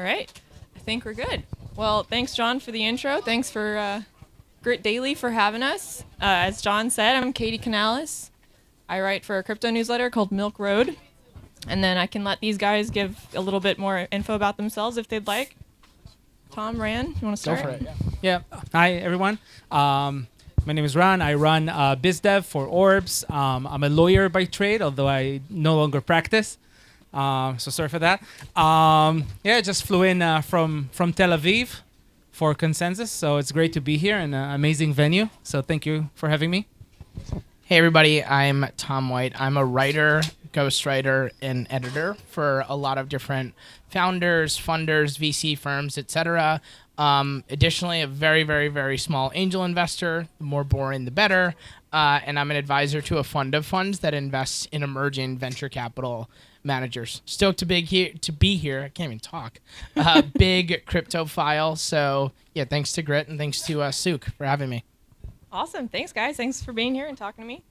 All right. I think we're good. Well, thanks, John, for the intro. Thanks for Grit Daily for having us. As John said, I'm Katie Canales. I write for a crypto newsletter called Milk Road. And then I can let these guys give a little bit more info about themselves if they'd like. Tom, Rand, you want to start? Go for it, yeah. Hi, everyone. My name is Ran. I run BizDev for Orbs. I'm a lawyer by trade, although I no longer practice. So sorry for that. Just flew in from Tel Aviv for Consensus. So it's great to be here in an amazing venue. So thank you for having me. Hey, everybody. I'm Tom White. I'm a writer, ghostwriter, and editor for a lot of different founders, funders, VC firms, etc. Additionally, a very, very, very small angel investor. The more boring, the better. And I'm an advisor to a fund of funds that invests in emerging venture capital managers. Stoked to be here. I can't even talk. Big crypto file. So yeah, thanks to Grit and thanks to Sook for having me. Awesome. Thanks, guys. Thanks for being here and talking to me.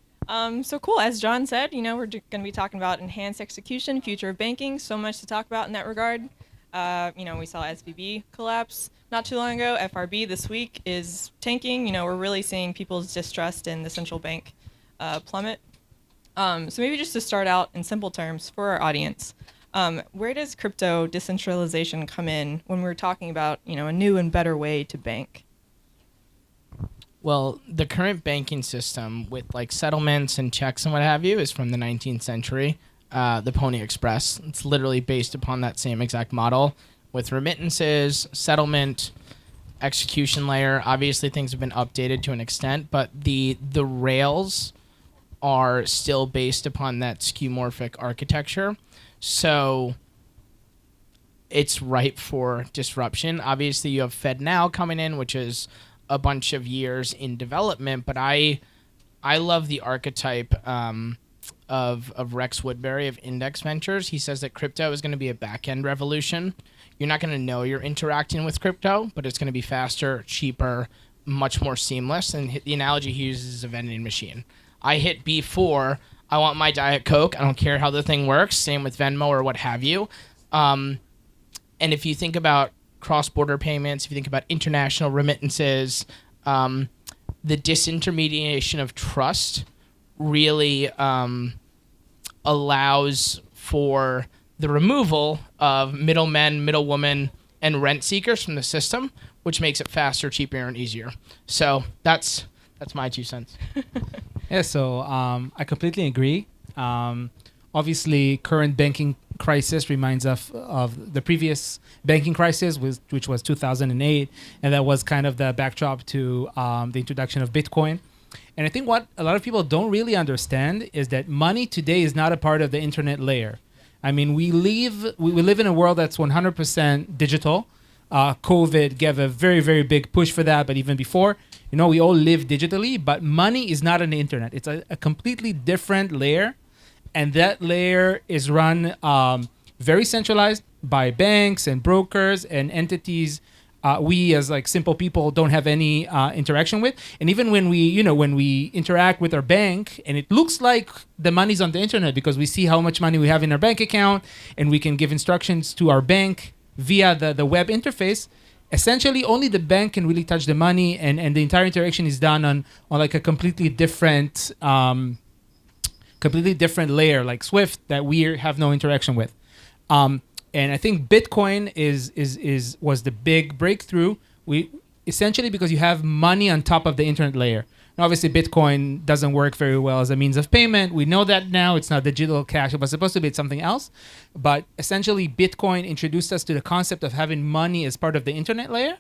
So cool. As John said, we're going to be talking about enhanced execution, future of banking. So much to talk about in that regard. We saw SVB collapse not too long ago. FRB this week is tanking. We're really seeing people's distrust in the central bank plummet. So maybe just to start out in simple terms for our audience, where does crypto decentralization come in when we're talking about, a new and better way to bank? Well, the current banking system with like settlements and checks and what have you is from the 19th century, the Pony Express. It's literally based upon that same exact model with remittances, settlement, execution layer. Obviously, things have been updated to an extent, but the rails are still based upon that skeuomorphic architecture. So it's ripe for disruption. Obviously, you have FedNow coming in, which is a bunch of years in development, but I love the archetype of Rex Woodbury of Index Ventures. He says that crypto is going to be a back-end revolution. You're not going to know you're interacting with crypto, but it's going to be faster, cheaper, much more seamless. And the analogy he uses is a vending machine. I hit B4, I want my Diet Coke. I don't care how the thing works. Same with Venmo or what have you. And if you think about cross-border payments, if you think about international remittances, the disintermediation of trust really allows for the removal of middlemen, middlewomen, and rent seekers from the system, which makes it faster, cheaper, and easier. So that's my 2 cents. Yeah, so I completely agree. Obviously, current banking crisis reminds us of the previous banking crisis, which was 2008, and that was kind of the backdrop to the introduction of Bitcoin. And I think what a lot of people don't really understand is that money today is not a part of the internet layer. I mean, we live in a world that's 100% digital. COVID gave a very, very big push for that, but even before, we all live digitally, but money is not on the internet. It's a completely different layer. And that layer is run very centralized by banks and brokers and entities we as like simple people don't have any interaction with. And even when we interact with our bank and it looks like the money's on the internet because we see how much money we have in our bank account and we can give instructions to our bank via the web interface, essentially only the bank can really touch the money and the entire interaction is done on like a completely different layer like Swift that we have no interaction with. And I think Bitcoin was the big breakthrough. We essentially because you have money on top of the internet layer. And obviously, Bitcoin doesn't work very well as a means of payment. We know that now. It's not digital cash. It was supposed to be something else. But essentially, Bitcoin introduced us to the concept of having money as part of the internet layer.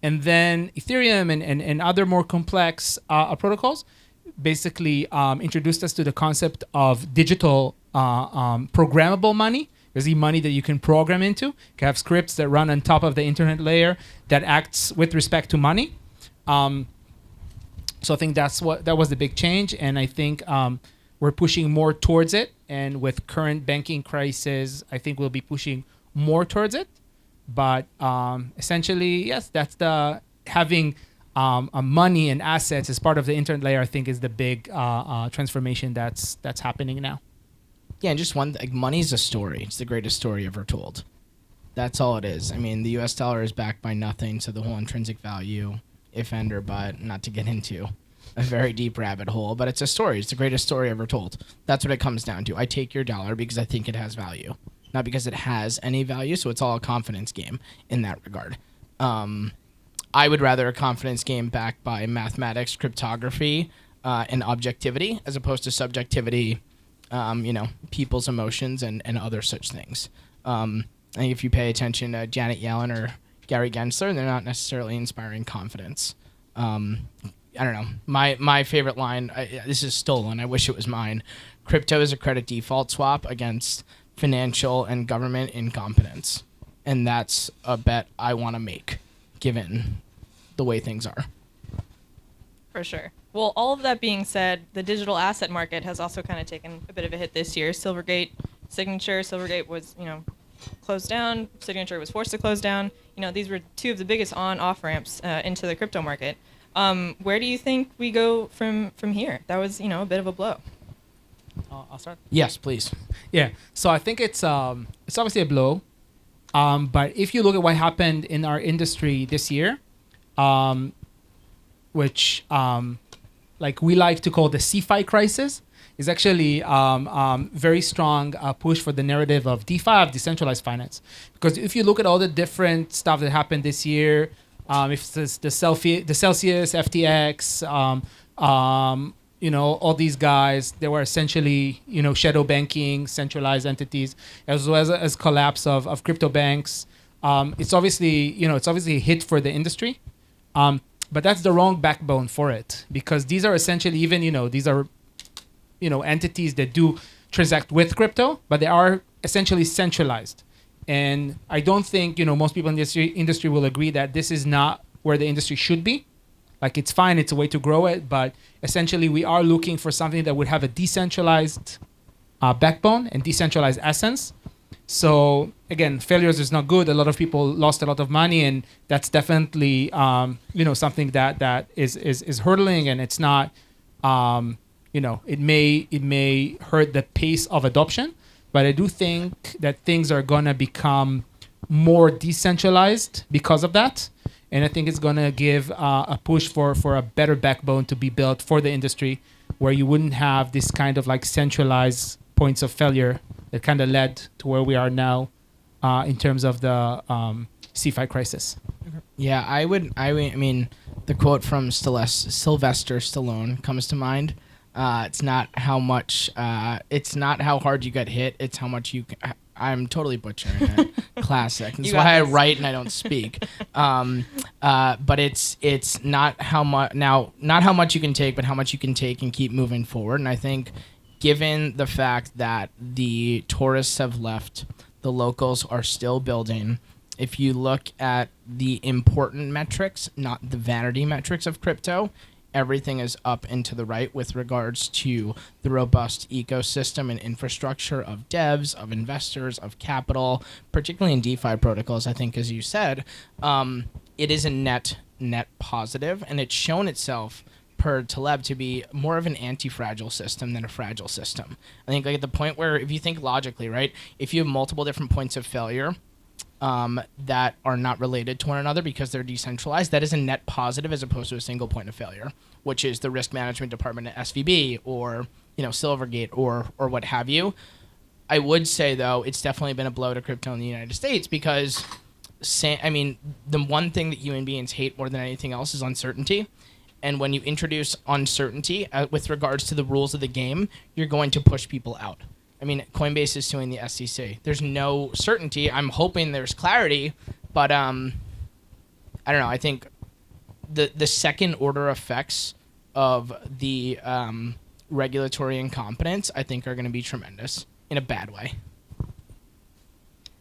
And then Ethereum and other more complex protocols basically introduced us to the concept of digital programmable money. There's the money that you can program into. You can have scripts that run on top of the internet layer that acts with respect to money. So I think that was the big change, and I think we're pushing more towards it. And with current banking crisis, I think we'll be pushing more towards it. But essentially, yes, that's the having money and assets as part of the internet layer. I think is the big transformation that's happening now. Yeah, and just one, like, money's a story. It's the greatest story ever told. That's all it is. I mean, the U.S. dollar is backed by nothing, so the whole intrinsic value, if and or but, not to get into a very deep rabbit hole, but it's a story. It's the greatest story ever told. That's what it comes down to. I take your dollar because I think it has value, not because it has any value, so it's all a confidence game in that regard. I would rather a confidence game backed by mathematics, cryptography, and objectivity as opposed to subjectivity, people's emotions and other such things. I think if you pay attention to Janet Yellen or Gary Gensler, they're not necessarily inspiring confidence. I don't know. My favorite line, this is stolen. I wish it was mine. Crypto is a credit default swap against financial and government incompetence. And that's a bet I want to make, given the way things are. For sure. Well, all of that being said, the digital asset market has also kind of taken a bit of a hit this year. Silvergate was, closed down. Signature was forced to close down. These were two of the biggest on-off ramps into the crypto market. Where do you think we go from here? That was, a bit of a blow. I'll start. Yes, please. Yeah. So I think it's obviously a blow. But if you look at what happened in our industry this year, which like we like to call the CeFi crisis, is actually very strong push for the narrative of DeFi, of decentralized finance. Because if you look at all the different stuff that happened this year, if it's the Celsius, FTX, all these guys, they were essentially, shadow banking, centralized entities, as well as collapse of crypto banks. It's obviously a hit for the industry, but that's the wrong backbone for it, because these are essentially entities that do transact with crypto, but they are essentially centralized. And I don't think, most people in this industry will agree that this is not where the industry should be. Like, it's fine, it's a way to grow it, but essentially we are looking for something that would have a decentralized backbone and decentralized essence. So again, failures is not good. A lot of people lost a lot of money, and that's definitely something that is hurtling, and it's not it may hurt the pace of adoption. But I do think that things are going to become more decentralized because of that. And I think it's going to give a push for a better backbone to be built for the industry, where you wouldn't have this kind of like centralized points of failure that kind of led to where we are now in terms of the CeFi crisis. Yeah, I mean, the quote from Sylvester Stallone comes to mind. It's not how hard you get hit. It's how much you. I'm totally butchering it. Classic. That's why I write and I don't speak. But it's not how much you can take, but how much you can take and keep moving forward. And I think, given the fact that the tourists have left, the locals are still building. If you look at the important metrics, not the vanity metrics of crypto, everything is up and to the right with regards to the robust ecosystem and infrastructure of devs, of investors, of capital, particularly in DeFi protocols. I think, as you said, it is a net positive, and it's shown itself per Taleb to be more of an anti-fragile system than a fragile system. I think, like, at the point where, if you think logically, right, if you have multiple different points of failure that are not related to one another because they're decentralized, that is a net positive as opposed to a single point of failure, which is the risk management department at SVB or Silvergate or what have you. I would say, though, it's definitely been a blow to crypto in the United States because, the one thing that human beings hate more than anything else is uncertainty. And when you introduce uncertainty with regards to the rules of the game, you're going to push people out. I mean, Coinbase is suing the SEC. There's no certainty. I'm hoping there's clarity, but I don't know. I think the second order effects of the regulatory incompetence, I think, are going to be tremendous in a bad way.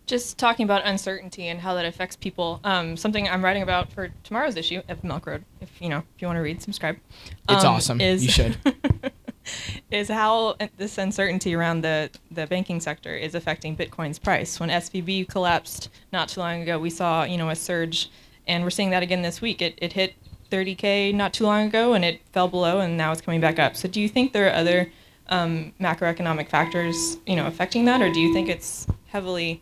Just talking about uncertainty and how that affects people. Something I'm writing about for tomorrow's issue of Milk Road. If you want to read, subscribe. It's awesome. You should. Is how this uncertainty around the banking sector is affecting Bitcoin's price. When SVB collapsed not too long ago, we saw a surge, and we're seeing that again this week. It hit 30K not too long ago, and it fell below, and now it's coming back up. So do you think there are other macroeconomic factors affecting that, or do you think it's heavily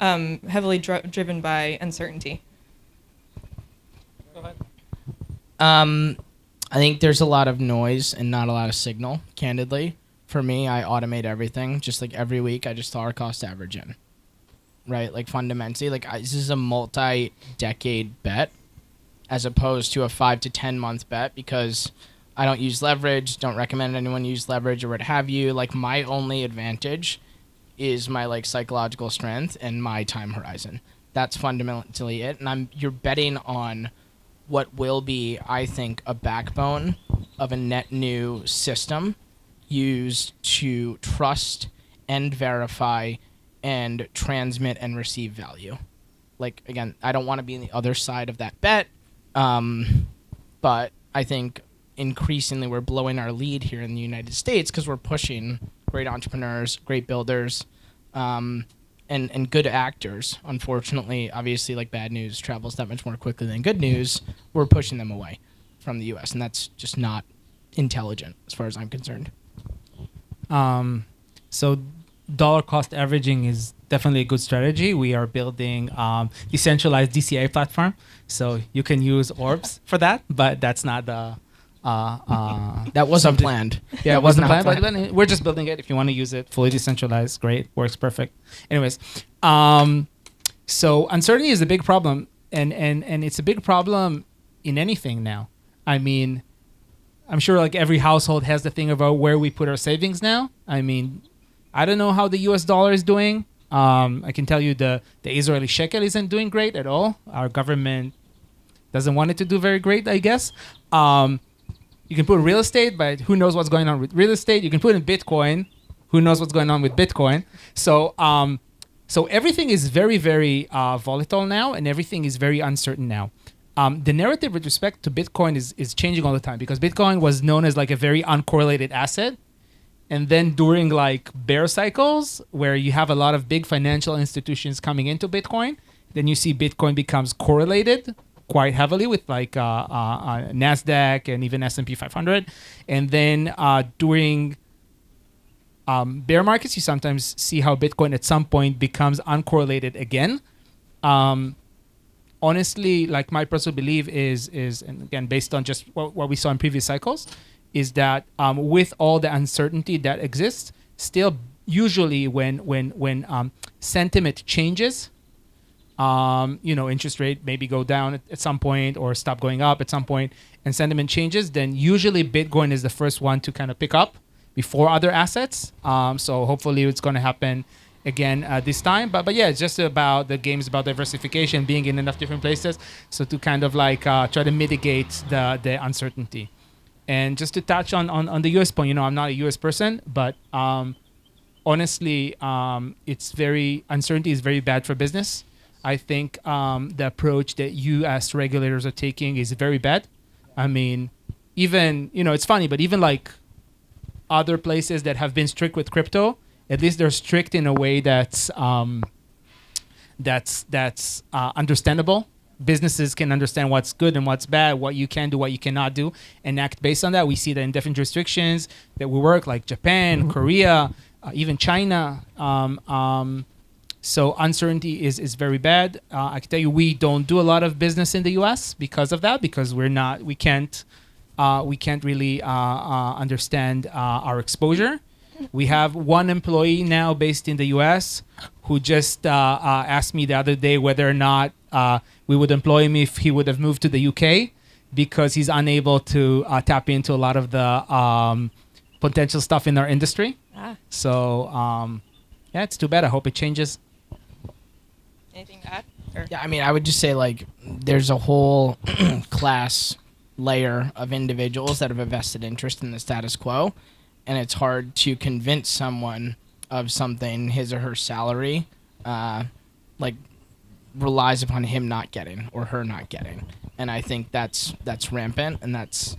heavily driven by uncertainty. Go ahead. I think there's a lot of noise and not a lot of signal, candidly. For me, I automate everything. Just like every week, I just dollar cost average in. Right? Like fundamentally, this is a multi-decade bet as opposed to a 5 to 10 month bet because I don't use leverage, don't recommend anyone use leverage or what have you. Like my only advantage is my like psychological strength and my time horizon. That's fundamentally it. And you're betting on what will be, I think, a backbone of a net new system used to trust and verify and transmit and receive value. Like, again, I don't want to be on the other side of that bet, but I think increasingly we're blowing our lead here in the United States because we're pushing great entrepreneurs, great builders, and good actors. Unfortunately, obviously, like bad news travels that much more quickly than good news. We're pushing them away from the U.S., and that's just not intelligent as far as I'm concerned. So dollar cost averaging is definitely a good strategy. We are building decentralized DCA platform, so you can use Orbs for that, but that's not the that wasn't planned. Yeah, it wasn't planned, but we're just building it. If you want to use it fully decentralized, great, works perfect. Anyways, so uncertainty is a big problem, and it's a big problem in anything now. I mean, I'm sure like every household has the thing about where we put our savings now. I mean, I don't know how the US dollar is doing. I can tell you the Israeli shekel isn't doing great at all. Our government doesn't want it to do very great, I guess. You can put real estate, but who knows what's going on with real estate? You can put in Bitcoin. Who knows what's going on with Bitcoin? So so everything is very, very volatile now, and everything is very uncertain now. The narrative with respect to Bitcoin is changing all the time because Bitcoin was known as like a very uncorrelated asset. And then during like bear cycles where you have a lot of big financial institutions coming into Bitcoin, then you see Bitcoin becomes correlated quite heavily with like NASDAQ and even S&P 500. And then during bear markets, you sometimes see how Bitcoin at some point becomes uncorrelated again. Honestly, like my personal belief is, and again, based on just what we saw in previous cycles, is that with all the uncertainty that exists, still usually when sentiment changes, interest rate maybe go down at some point or stop going up at some point, and sentiment changes, then usually Bitcoin is the first one to kind of pick up before other assets. So hopefully it's going to happen again this time. But yeah, it's just about the game's about diversification, being in enough different places, so to kind of like try to mitigate the uncertainty. And just to touch on the US point, I'm not a US person, but honestly, uncertainty is very bad for business. I think the approach that US regulators are taking is very bad. I mean, even, it's funny, but even like other places that have been strict with crypto, at least they're strict in a way that's understandable. Businesses can understand what's good and what's bad, what you can do, what you cannot do, and act based on that. We see that in different jurisdictions that we work, like Japan, Korea, even China. So uncertainty is very bad. I can tell you, we don't do a lot of business in the U.S. because of that, because we can't really understand our exposure. We have one employee now based in the U.S. who just asked me the other day whether or not we would employ him if he would have moved to the UK, because he's unable to tap into a lot of the potential stuff in our industry. So, yeah, it's too bad. I hope it changes. Anything to add? Or? Yeah, I mean, I would just say, like, there's a whole class layer of individuals that have a vested interest in the status quo, and it's hard to convince someone of something his or her salary, relies upon him not getting or her not getting. And I think that's rampant, and that's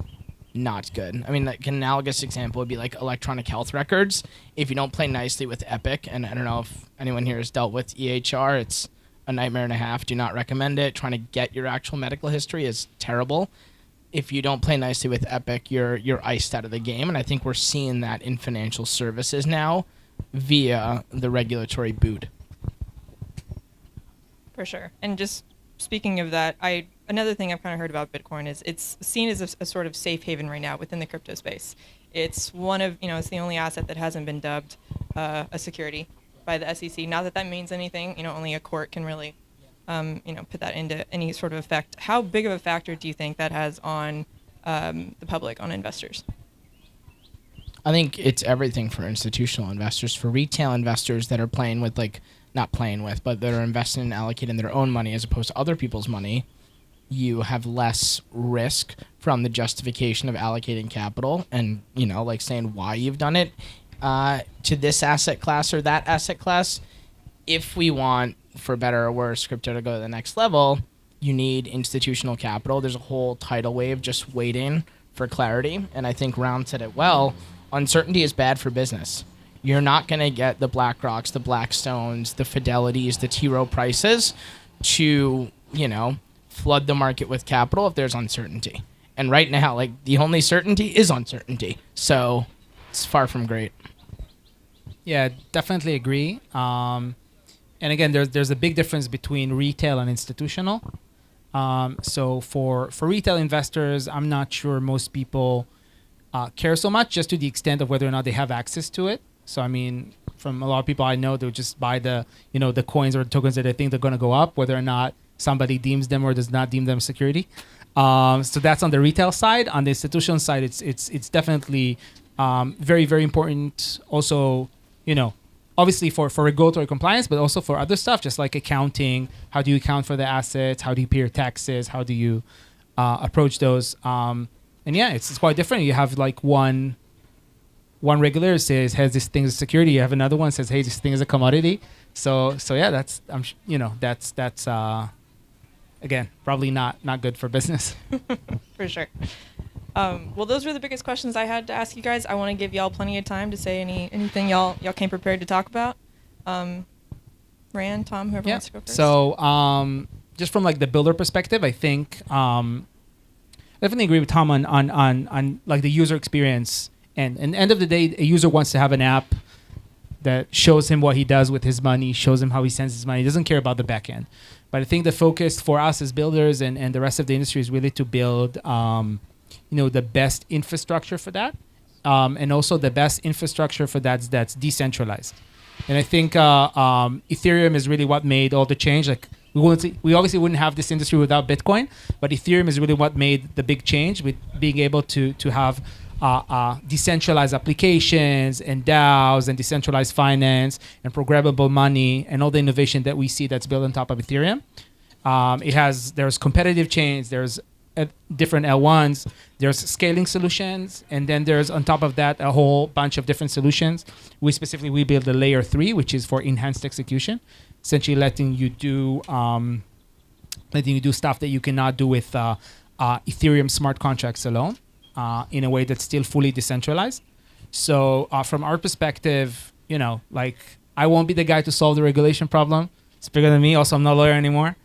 not good. I mean, like, an analogous example would be like electronic health records. If you don't play nicely with Epic, and I don't know if anyone here has dealt with EHR, it's a nightmare and a half. Do not recommend it. Trying to get your actual medical history is terrible. If you don't play nicely with Epic, you're iced out of the game. And I think we're seeing that in financial services now via the regulatory boot. For sure. And just speaking of that, another thing I've kind of heard about Bitcoin is it's seen as a sort of safe haven right now within the crypto space. It's one of, it's the only asset that hasn't been dubbed a security by the SEC. Not that that means anything, only a court can really, put that into any sort of effect. How big of a factor do you think that has on the public, on investors? I think it's everything for institutional investors. For retail investors that are playing with, like, not playing with, but that are investing and allocating their own money as opposed to other people's money, you have less risk from the justification of allocating capital and, like saying why you've done it to this asset class or that asset class. If we want, for better or worse, crypto to go to the next level, you need institutional capital. There's a whole tidal wave just waiting for clarity. And I think Round said it well. Uncertainty is bad for business. You're not going to get the BlackRocks, the Blackstones, the Fidelities, the T. Rowe Prices to, flood the market with capital if there's uncertainty. And right now, like, the only certainty is uncertainty. So it's far from great. Yeah, definitely agree. And again, there's a big difference between retail and institutional. So for retail investors, I'm not sure most people care so much, just to the extent of whether or not they have access to it. So I mean, from a lot of people I know, they'll just buy the the coins or the tokens that they think they're going to go up, whether or not somebody deems them or does not deem them security. So that's on the retail side. On the institutional side, it's definitely very, very important. Also, obviously for regulatory compliance, but also for other stuff, just like accounting. How do you account for the assets? How do you pay your taxes? How do you approach those? And yeah, it's quite different. You have like one regulator says, "Hey, this thing is security." You have another one says, "Hey, this thing is a commodity." So yeah, that's again probably not good for business. For sure. Well, those were the biggest questions I had to ask you guys. I want to give y'all plenty of time to say anything y'all came prepared to talk about. Rand, Tom, whoever wants to go first. So just from like the builder perspective, I think I definitely agree with Tom on like the user experience. And at the end of the day, a user wants to have an app that shows him what he does with his money, shows him how he spends his money. He doesn't care about the back end. But I think the focus for us as builders and the rest of the industry is really to build, the best infrastructure for that, and also the best infrastructure for that's decentralized. And I think Ethereum is really what made all the change. Like we obviously wouldn't have this industry without Bitcoin, but Ethereum is really what made the big change with being able to have decentralized applications and DAOs and decentralized finance and programmable money and all the innovation that we see that's built on top of Ethereum. There's competitive chains, there's different L1s, there's scaling solutions, and then there's on top of that a whole bunch of different solutions. We build the layer 3, which is for enhanced execution, essentially letting you do stuff that you cannot do with Ethereum smart contracts alone. In a way that's still fully decentralized. So from our perspective, I won't be the guy to solve the regulation problem. It's bigger than me. Also, I'm not a lawyer anymore.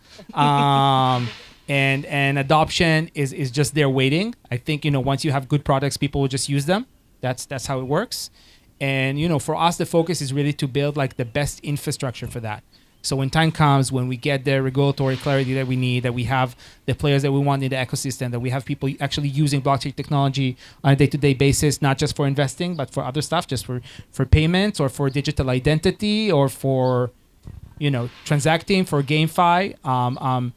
And adoption is just there waiting. I think, once you have good products, people will just use them. That's how it works. And, for us, the focus is really to build like the best infrastructure for that. So when time comes, when we get the regulatory clarity that we need, that we have the players that we want in the ecosystem, that we have people actually using blockchain technology on a day-to-day basis, not just for investing, but for other stuff, just for payments or for digital identity or for, transacting, for GameFi,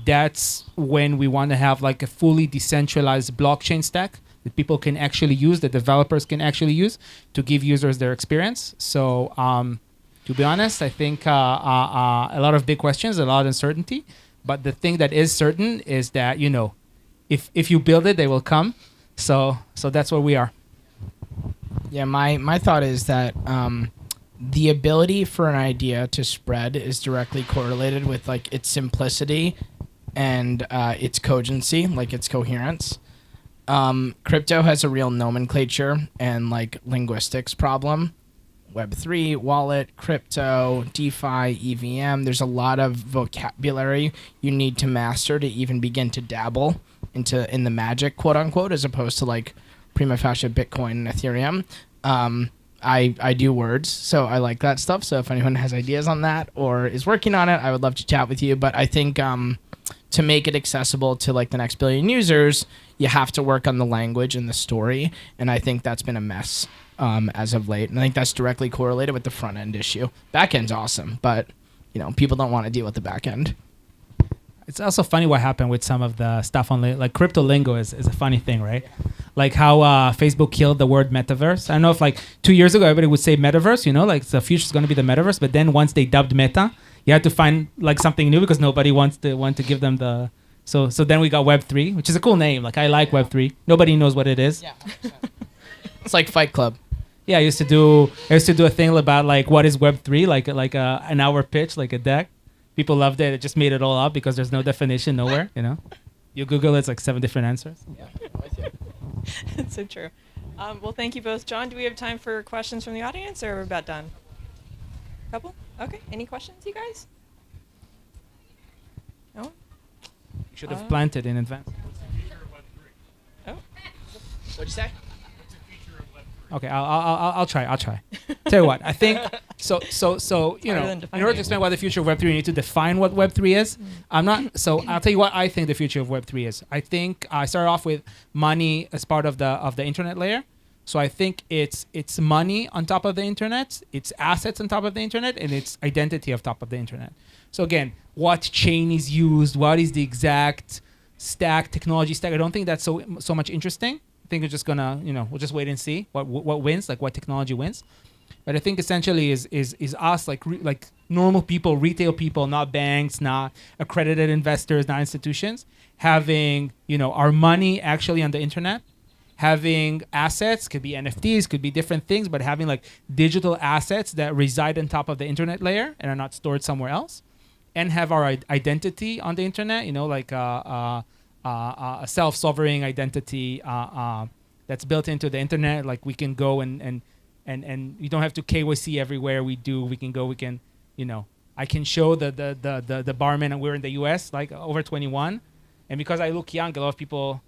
that's when we want to have like a fully decentralized blockchain stack that people can actually use, that developers can actually use to give users their experience. So, to be honest, I think a lot of big questions, a lot of uncertainty. But the thing that is certain is that, if you build it, they will come. So that's where we are. Yeah, my thought is that the ability for an idea to spread is directly correlated with like its simplicity and its cogency, like its coherence. Crypto has a real nomenclature and like linguistics problem. Web3, wallet, crypto, DeFi, EVM. There's a lot of vocabulary you need to master to even begin to dabble in the magic, quote unquote, as opposed to like prima facie Bitcoin and Ethereum. I do words, so I like that stuff. So if anyone has ideas on that or is working on it, I would love to chat with you. But I think to make it accessible to like the next billion users, you have to work on the language and the story, and I think that's been a mess as of late. And I think that's directly correlated with the front end issue. Back end's awesome, but people don't want to deal with the back end. It's also funny what happened with some of the stuff on like crypto lingo is a funny thing, right? Like how Facebook killed the word metaverse. I don't know if like 2 years ago everybody would say metaverse, like the future is going to be the metaverse, but then once they dubbed meta, you had to find like something new because nobody want to give them the. So then we got Web3, which is a cool name. Like I like Web3. Nobody knows what it is. Yeah, it's like Fight Club. Yeah, I used to do a thing about like what is Web3, like an hour pitch, like a deck. People loved it. It just made it all up because there's no definition nowhere. You Google it's like 7 different answers. Yeah, That's so true. Well, thank you both. John, do we have time for questions from the audience, or we're about done? Couple? Okay. Any questions, you guys? No? You should have planted in advance. Oh. What'd you say? Okay, I'll try. Tell you what, I think so. In order to explain what the future of Web3, you need to define what Web3 is. I'll tell you what I think the future of Web3 is. I think I started off with money as part of the internet layer. So I think it's money on top of the internet, it's assets on top of the internet, and it's identity on top of the internet. So again, what chain is used, what is the exact technology stack? I don't think that's so much interesting. I think we're just gonna, we'll just wait and see what wins, like what technology wins. But I think essentially is us like normal people, retail people, not banks, not accredited investors, not institutions, having our money actually on the internet, having assets, could be NFTs, could be different things, but having like digital assets that reside on top of the internet layer and are not stored somewhere else, and have our identity on the internet, like a self-sovereign identity that's built into the internet. Like we can go and you don't have to KYC everywhere we do. We can go. I can show the barman, and we're in the U.S. like over 21, and because I look young, a lot of people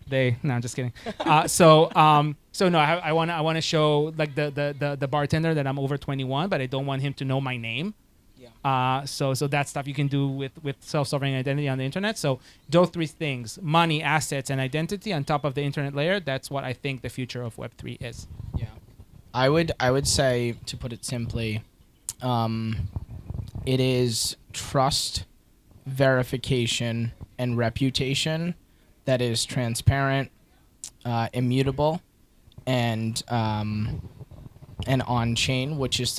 I'm just kidding. No, I want to show like the bartender that I'm over 21, but I don't want him to know my name. So that stuff you can do with self-sovereign identity on the internet. So those 3 things: money, assets, and identity on top of the internet layer. That's what I think the future of Web3 is. Yeah, I would say, to put it simply, it is trust, verification, and reputation that is transparent, immutable, and on-chain,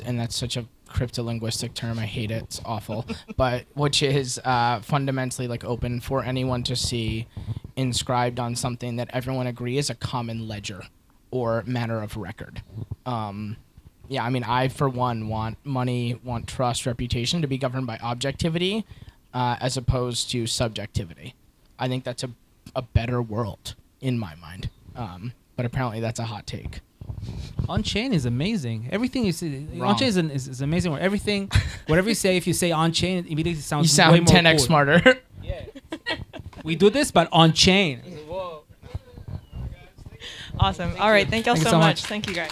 and that's such a crypto-linguistic term. I hate it. It's awful. But which is fundamentally like open for anyone to see, inscribed on something that everyone agree is a common ledger or matter of record. I for one want trust, reputation to be governed by objectivity as opposed to subjectivity. I think that's a better world in my mind. But apparently that's a hot take. On-chain is amazing. Everything you see, Wrong. on-chain is amazing. Everything, whatever you say, if you say on-chain, it immediately sounds You sound way more 10x cool. smarter. Yeah. We do this, but on-chain. Awesome. All right. Thank y'all Thank you so so much. much. Thank you, guys.